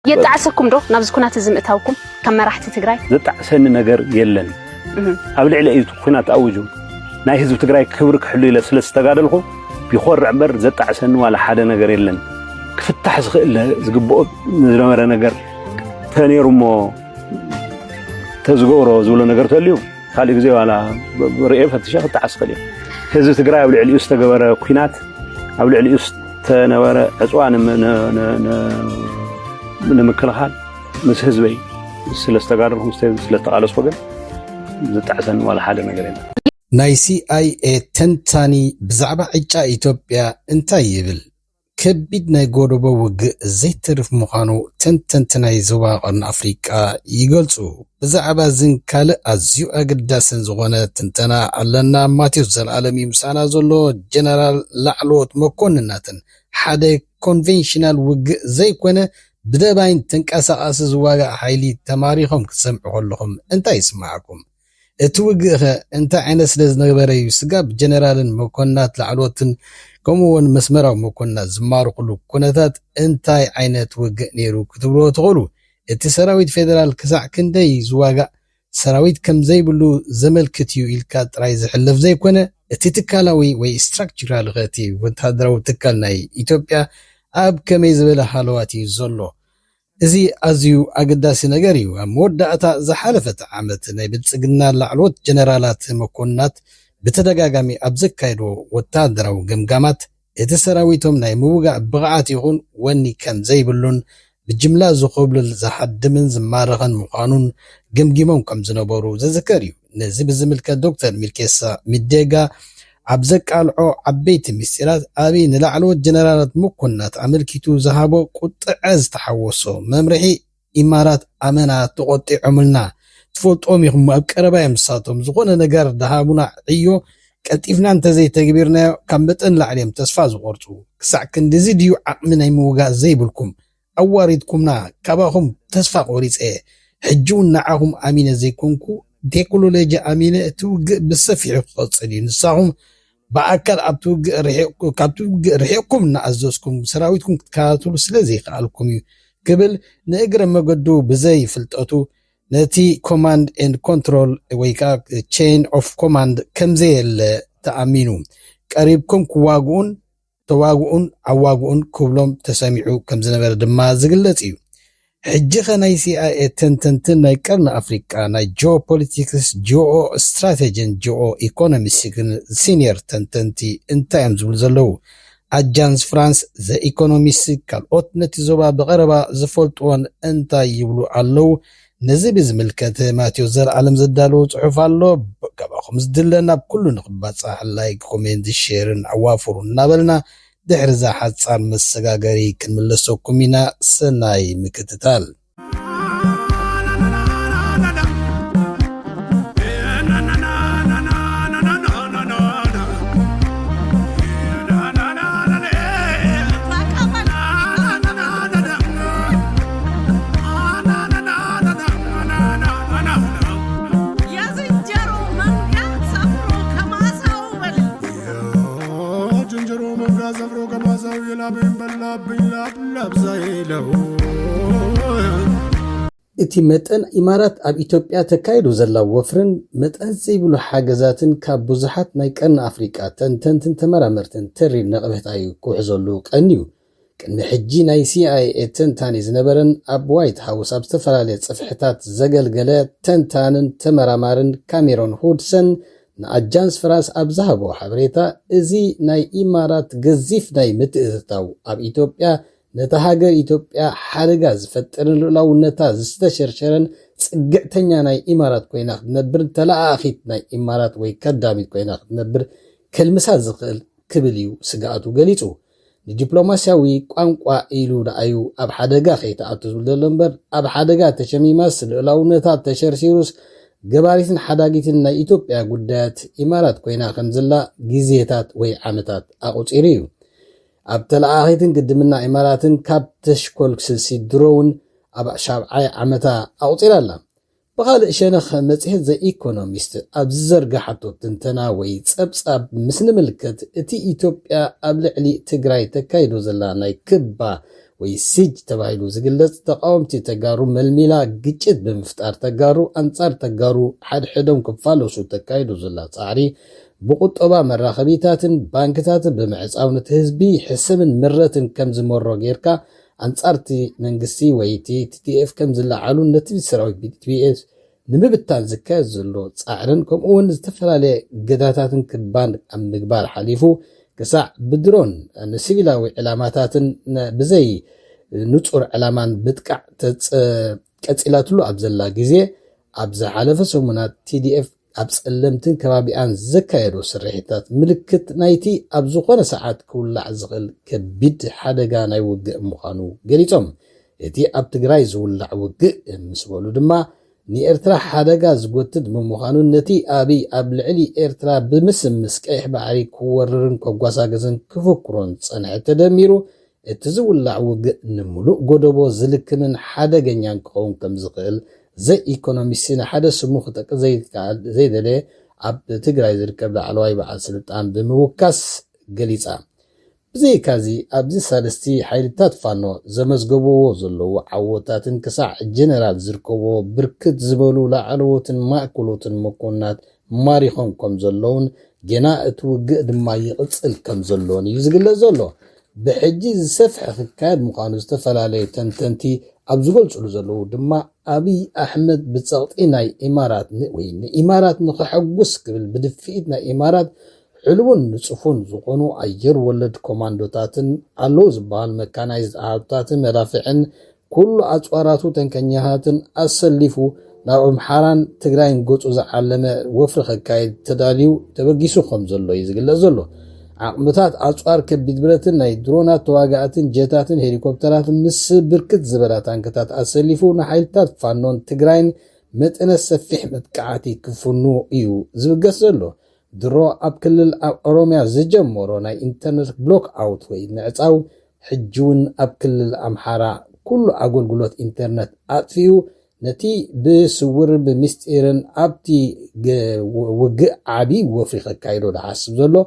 يتعسكم دو نبز كنات زمتاوكم كم راحت تجراي زتعسن نجار يلن قبل على إيد كنات أوجو ناي هزو تجراي كبرك حلو إلى سلس تجارلهم بيخور عبر زتعسن ولا حدا نجار يلن كفتح زغل زقبو نزرمر نجار ثاني رمو تزغورو زول نجار تليو خالي زي ولا رئيف هتشاف تعسقلي هزو تجراي قبل على يوست جبر كنات قبل على يوست نوار أسوان من مكلخان مس حزبي سلستقارهم سلتقالص وقت زتعسن ولا حدا نغيرنا ناي سي اي اي تنتاني بزعبة عجا إثيوبيا انتاي يبل كبيد ناي غوربو وق زيترف مخانو تنتناي زواقن أفريقيا يقلصو بزعبة زنكال أزيو أقداسن زغونة تنتنا علنا ماتيوس زالعالمي مسانا زولو جنرال لعلوت مكونناتن حدا كونفنشنال وق زي كونه بدباين تنقساقس زواغا حيلي تماريخم كسمعوا لهم انت يسمعكم اتوغه انت عين سلز نغبري سغاب جنرالن مكونات لعلوتن كمون مسمراو مكونات زمارو كلو كونتات انت عينت وغ نيرو كتبلو تقولوا اتسراويت فيدرال كسع كندي زواغا سراويت كم زي بلو زملكتيو إلكا تراي زحلف زي كونه اتتكالاوي وي ستراكچرال غتي وتهدرو تكالناي إثيوبيا أب كمي زبل حالواتي زلو إزي أزيو أقداسي نغاريو مودعتا زحالفت عامت ناي بتسقنا لعلوت جنرالات مكونات بتدقاقامي أبزكايدو وتادراو قمقامات اتسراويتهم ناي موغا بغعات يغون واني كم زيبلون بالجملة زخوبل زحد من زمارغان مقانون قمقيمون كم زنبورو زذكاريو نزيب الزملكة دكتور ميلكيسا مديقا عبزك العو عبيت مستيرات أبين لعلوت جنرالات مكونات عملكيتو زهابو قطعز تحوصو ممرحي إمارات أمنا تغطي عملنا تفوت أميهم أبكربا يمساتهم زغونا نقار دهابونا عيو كالتيفنا انت زي تقبيرنا كم بتن لعليهم تسفاز غورتو كسع كندزي ديو عقمنا يموغا زيبلكم أواردكمنا كباهم تسفا غوريس حجون نعاهم أمينة زي كونكو ديكولو ليجا أمينة توق بالسفيع قصدي نساهم بأكل كابتو رحيكم نعزوزكم سراويتكم كاتولو سلازي قالكم قبل نقرأ مقدو بزي فلتقتو نتي command and control ويكا chain of command كم زي التأمينو قريبكم كواقون تواقون عواقون كبلهم تسامعوا كم زنبر دما زقلتيو حجخة ناي سي اي تنتنتن ناي كرن أفريقيا ناي جو بوليتيكس جو استراتيجين جو ايكونوميس سينيور تنتنتي انتايم زلزلو أجانس فرانس ذا ايكونوميس كالوت نتيزوبا بغربا زفولتوان انتا يبلو علو نزيب زملكة ماتيو زر عالم زدالو صحف اللو بقباكم زدلنا بكل نقبات صح اللايك كوميند الشيرن عوافرون نابلنا دحر زاحات صار مسقاقري كنملسوكم منا سناي مكتتال اتي متن إمارات أب إثيوبيا تكايدو زلا وفرن متن زيبلو حاجزاتن كابوزحات نايكرن أفريقيا تنتن تمرامرتن تري نقبهتايو كوحزولو قنيو كان محجي ناي سي اي تنتاني زنبرن أب وايت هاوس أب استفراليت صفحتات زقلقلات تنتانن تمرامارن كاميرون هودسن نأجانس فراس أب زهبو حبريتا ازي ناي إمارات قزيف ناي متئذتاو أب إثيوبيا نتهاجر إثيوبيا حرقاز فترن لو نتاز استشرشرن صقعتنيا ناي إمارات كويناخ نبر تلاخيت ناي إمارات وي كداميت كويناخ نبر كلمسات زقل كبليو سقاتو قليتو الدبلوماسياوي قانقوا إيلو دايو أب حدقا خيتاعتو زلدلنبر أب حدقا تشميماس لو نتات تشرشيروس قباريتن حداقيتن ناي إثيوبيا قدات إمارات كويناخن زلا جزيتات وي عامتات أقوتيريو أبتلعاهيتن قدمنا إماراتن كاب تشكل سلسي درون أبا شابعي عمتا أوطير الله بغال إشانخ متحد زي إيكونوميست أبزرق حتو تنتناوي تسأب مسن ملكت إتي إثيوبيا أبلعلي تقراي تكايدو زلاناي كبا ወይ ሲጅ ተባሂሉ ዝግለጽ ተቃወምቲ ተጋሩ መልሚላ ግጭት ብምፍጣር ተጋሩ አንጻር ተጋሩ ሓድሕዶም ክፋለሱ ተካይዱ ዘላ ጻዕሪ ብቁጠባ መራኸቢታትን ባንክታትን ብምዕጻውነት ህዝቢ ሕስብን ምረትን ከም ዝመሮ ጌርካ አንጻርቲ መንግስቲ ወይ TTF ከም ዝለዓሉ ነቲ ሰራዊት BTPS ንምብታን ዝካየድ ዘሎ ጻዕርን ከምኡውን ዝተፈላለየ ገዳታትን ክባን ኣብ ምግባር ሓሊፉ ክሳዕ ብድሮን ንሲቪላዊ ዕላማታትን ብዘይ ንጹር ዕላማን ብጥቃዕ ቀጺላትሉ ኣብ ዘላ ግዜ ኣብ ዝሓለፈ ሰሙናት TDF ኣብ ጸለምትን ከባቢኣን ዘካየዶ ስርሒታት ምልክት ናይቲ ኣብ ዝኾነ ሰዓት ክውላዕ ዝኽእል ከቢድ ሓደጋ ናይ ውግእ ምዃኑ ገሊጾም እቲ ኣብ ትግራይ ዝውላዕ ውግእ ምስ በሉ ድማ ንኤርትራ ሓደጋ ዝጎትት ብምዃኑ ነቲ ኣብይ ኣብ ልዕሊ ኤርትራ ብምስምስ ቀይሕ ባሕሪ ክወርርን ከጓሳገዝን ክፍክሮን ጸንሐ ተደሚሩ እቲ ዝውላዕ ውግእ ንምሉእ ጎደቦ ዝልክምን ሓደገኛን ክኸውን ከም ዝኽእል ዘኢኮኖሚስን ሓደ ስሙ ክጠቅ ዘይደለየ ኣብ ትግራይ ዝርከብ ላዕለዋይ በዓል ስልጣን ብምውካስ ገሊጻ ብዘይካዚ ኣብዚ ሳለስቲ ሓይልታት ፋኖ ዘመዝገበዎ ዘለዉ ዓወታትን ክሳዕ ጀነራል ዝርከብዎ ብርክት ዝበሉ ላዕለዎትን ማእከሎትን መኮናት ማሪኾም ከም ዘለውን ገና እቲ ውግእ ድማ ይቕጽል ከም ዘለዎን እዩ ዝግለጽ ዘሎ ብሕጂ ዝሰፍሐ ክካየድ ምዃኑ ዝተፈላለየ ተንተንቲ ኣብ ዝገልጽሉ ዘለዉ ድማ ኣብይ ኣሕመድ ብጸቕጢ ናይ ኢማራት ወይ ንኢማራት ንኽሐጉስ ክብል ብድፍኢት ናይ ኢማራት ሕልውን ንጽፉን ዝኾኑ ኣየር ወለድ ኮማንዶታትን ኣለዉ ዝበሃል መካናይዝድ ኣሃብታትን መዳፍዕን ኩሉ ኣጽዋራቱ ተንከኛታትን ኣሰሊፉ ናብ ኣምሓራን ትግራይን ገጹ ዝዓለመ ወፍሪ ክካየድ ተዳልዩ ተበጊሱ ከም ዘሎ እዩ ዝግለጽ ዘሎ ዓቕምታት ኣጽዋር ከቢድ ብረትን ናይ ድሮናት ተዋጋእትን ጀታትን ሄሊኮፕተራትን ምስ ብርክት ዝበላ ታንክታት ኣሰሊፉ ንሓይልታት ፋኖን ትግራይን መጠነ ሰፊሕ መጥቃዕቲ ክፍኑ እዩ ዝብገስ ዘሎ ድሮ ኣብ ክልል ኣብ ኦሮሚያ ዝጀመሮ ናይ ኢንተርኔት ብሎክ ኣውት ወይ ምዕጻው ሕጂውን ኣብ ክልል ኣምሓራ ኩሉ ኣገልግሎት ኢንተርኔት ኣጥፊኡ ነቲ ብስውር ብምስጢርን ኣብቲ ውግእ ዓብይ ወፍሪ ክካይዶ ዝሓስብ ዘሎ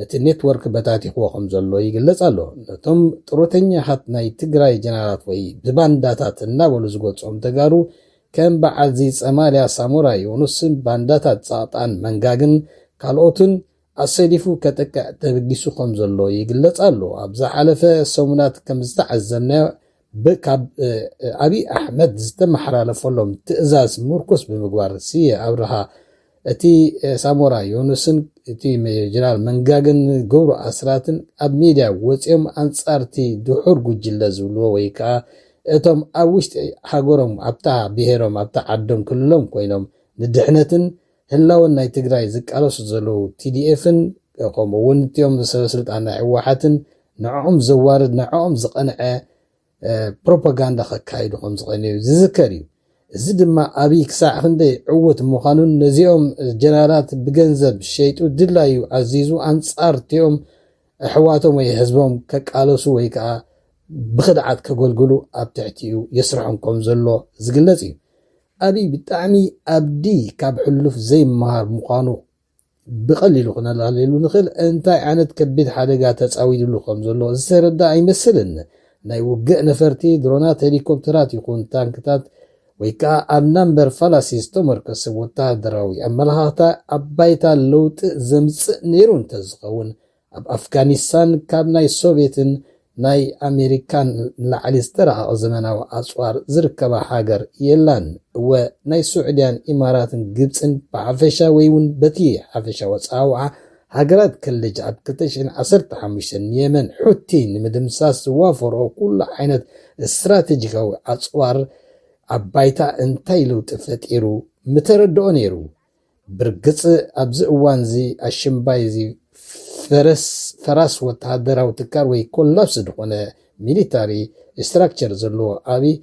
ነቲ ኔትወርክ በታቲኽዎ ከም ዘሎ ይግለጽ ኣሎ ነቶም ጥሮተኛታት ናይ ትግራይ ጀነራላት ወይ ብባንዳታት እናበሉ ዝገልጾም ተጋሩ ከም በዓል ፀማልያ ሳሞራ ዮኑስን ባንዳታት ጻጣን መንጋግን ካልኦትን ኣሰሊፉ ከጠቅዕ ተበጊሱ ከም ዘሎ ይግለጽ ኣሎ ኣብ ዝሓለፈ ሰሙናት ከም ዝተዓዘብናዮ ብካብ ኣብይ ኣሕመድ ዝተመሓላለፈሎም ትእዛዝ ምርኮስ ብምግባር ስየ ኣብርሃ እቲ ሳሞራ ዮኑስን እቲ ጀነራል መንጋግን ገብሩ ኣስራትን ኣብ ሚድያ ወፂኦም አንጻርቲ ድሑር ጉጅለ ዝብልዎ ወይ ከዓ እቶም ኣብ ውሽጢ ሃገሮም ኣብታ ብሄሮም ኣብታ ዓዶም ክልሎም ኮይኖም ንድሕነትን ህላውን ናይ ትግራይ ዝቃለሱ ዘለዉ TDFን ከምኡውን እትዮም ሰበስልጣን ናይ ህወሓትን ንዕኦም ዘዋርድ ንዕኦም ዝቐንዐ ፕሮፓጋንዳ ከካይዱ ከም ዝቐነዩ ዝዝከር እዩ እዚ ድማ ኣብይ ክሳዕ ክንደይ ዕውት ምዃኑን ነዚኦም ጀነራላት ብገንዘብ ሸይጡ ድላዩ ኣዚዙ አንጻርቲኦም ኣሕዋቶም ወይ ህዝቦም ከቃለሱ ወይ ከዓ ብኽድዓት ከገልግሉ ኣብ ትሕቲኡ የስርሖም ከም ዘሎ ዝግለጽ እዩ ኣብይ ብጣዕሚ ኣብዲ ካብ ሕሉፍ ዘይመሃር ምዃኑ ብቐሊሉ ክነላልየሉ ንኽእል እንታይ ዓይነት ከቢድ ሓደጋ ተፃዊድሉ ከም ዘሎ ዝተረዳ ኣይመስልን ናይ ውግእ ነፈርቲ ድሮናት ሄሊኮፕተራት ይኹን ታንክታት ወይ ከዓ ኣብ ናምበር ፋላሲ ዝተመርከሰ ወታደራዊ ኣመላኻታ ኣብ ባይታ ለውጢ ዘምጽእ ነይሩ እንተዝኸውን ኣብ ኣፍጋኒስታን ካብ ናይ ሶቪየትን ናይ ኣሜሪካን ላዕሊ ዝተረቐቐ ዘመናዊ ኣጽዋር ዝርከባ ሃገር የላን እወ ናይ ሱዑድያን ኢማራትን ግብፅን ብሓፈሻ ወይ እውን በቲ ሓፈሻ ወፃውዓ ሃገራት ከልጅ ኣብ 2015 የመን ሑቲ ንምድምሳስ ዝዋፈርኦ ኩሉ ዓይነት ስትራቴጂካዊ ኣጽዋር ኣብ ባይታ እንታይ ለውጢ ፈጢሩ ምተረድኦ ነይሩ ብርግጽ ኣብዚ እዋን እዚ ኣሽምባይ እዚ ፈራስ ወታደራዊ ትካር ወይ ኮላፕስ ዝኾነ ሚሊታሪ ስትራክቸር ዘለዎ ኣብይ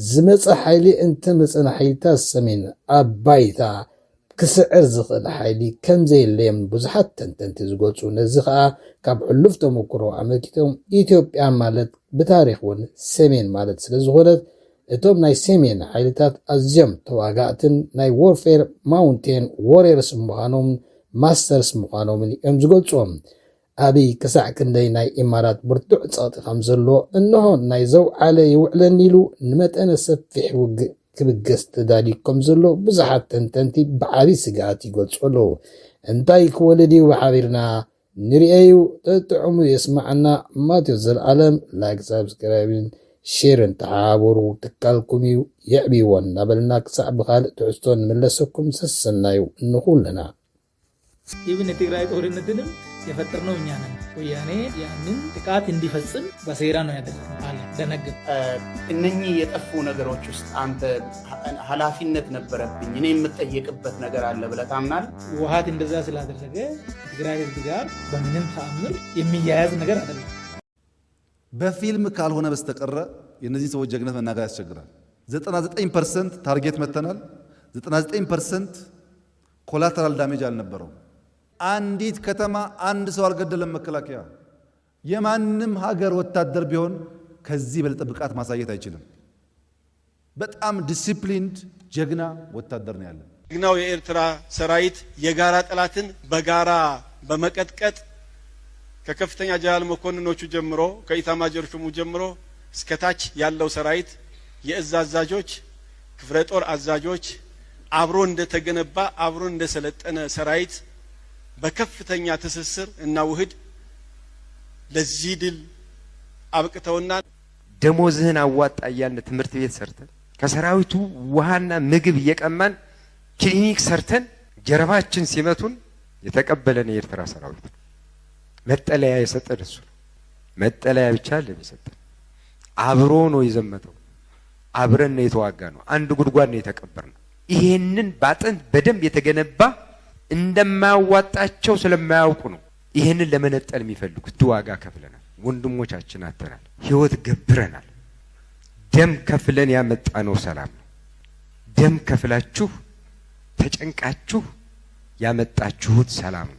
ዝመፀ ሓይሊ እንተመፀና ሓይልታት ሰሜን ኣብ ባይታ ክስዕር ዝኽእል ሓይሊ ከም ዘየለየም ብዙሓት ተንተንቲ ዝገልጹ ነዚ ከዓ ካብ ሕሉፍ ተመክሮ ኣመልኪቶም ኢትዮጵያ ማለት ብታሪክ እውን ሰሜን ማለት ስለ ዝኾነት እቶም ናይ ሰሜን ሓይልታት ኣዝዮም ተዋጋእትን ናይ ዎርፌር ማውንቴን ዎሪየርስ ምዃኖም ማስተርስ ምዃኖምን እዮም ዝገልጽዎም أبي كسع كندي ناي إمارات برتوع تصاط خمزلو إنه ناي زو على يوعلن نيلو نمت أنا سفح كبجست داليكم زلو بزحت تنتنتي بعابي سقاتي قلت له انتاي كولدي وحابيرنا نريئيو تتعمو يسمعنا ما تزل علم لايك سابسكرايبين شيرن تحابورو تكالكميو يعبيوان نبلناك صعب خالق تعستون من لسكم سسنايو نقول لنا يبن تግራይ ጦርነትንም የፈጠርነው እኛ ነን ወያኔ ያንን ጥቃት እንዲፈጽም በሴራ ነው ያደረገው አለ ደነገጠ እነኚህ የጠፉ ነገሮች ውስጥ አንተ ኃላፊነት ነበረብኝ እኔ የምጠየቅበት ነገር አለ ብለህ ታምናለህ? ውሃት እንደዛ ስላደረገ ትግራይ ህዝብ ጋር በምንም ተአምር የሚያያዝ ነገር አይደለም። በፊልም ካልሆነ በስተቀር የነዚህ ሰዎች ጀግነት መናገር ያስቸግራል። 99% ታርጌት መተናል። 99% ኮላተራል ዳሜጅ አልነበረው። አንዲት ከተማ አንድ ሰው አልገደለም። መከላከያ የማንም ሀገር ወታደር ቢሆን ከዚህ በለጠ ብቃት ማሳየት አይችልም። በጣም ዲሲፕሊንድ ጀግና ወታደር ነው ያለን። ጀግናው የኤርትራ ሰራዊት የጋራ ጠላትን በጋራ በመቀጥቀጥ ከከፍተኛ ጀነራል መኮንኖቹ ጀምሮ ከኢታማዦር ሹሙ ጀምሮ እስከታች ያለው ሰራዊት የእዝ አዛዦች ክፍለ ጦር አዛዦች አብሮ እንደተገነባ አብሮ እንደሰለጠነ ሰራዊት በከፍተኛ ትስስር እና ውህድ ለዚህ ድል አብቅተውና ደሞዝህን አዋጣ እያልን ትምህርት ቤት ሰርተን ከሰራዊቱ ውሃና ምግብ እየቀማን ክሊኒክ ሰርተን ጀርባችን ሲመቱን የተቀበለን የኤርትራ ሰራዊት መጠለያ የሰጠን እሱ ነው። መጠለያ ብቻ ለሚሰጠን አብሮ ነው የዘመተው። አብረን ነው የተዋጋ ነው። አንድ ጉድጓድ ነው የተቀበርነው። ይሄንን ባጥንት በደንብ የተገነባ እንደማያዋጣቸው ስለማያውቁ ነው ይሄንን ለመነጠል የሚፈልጉት። ዋጋ ከፍለናል። ወንድሞቻችን አተናል። ህይወት ገብረናል። ደም ከፍለን ያመጣነው ሰላም ነው። ደም ከፍላችሁ ተጨንቃችሁ ያመጣችሁት ሰላም ነው።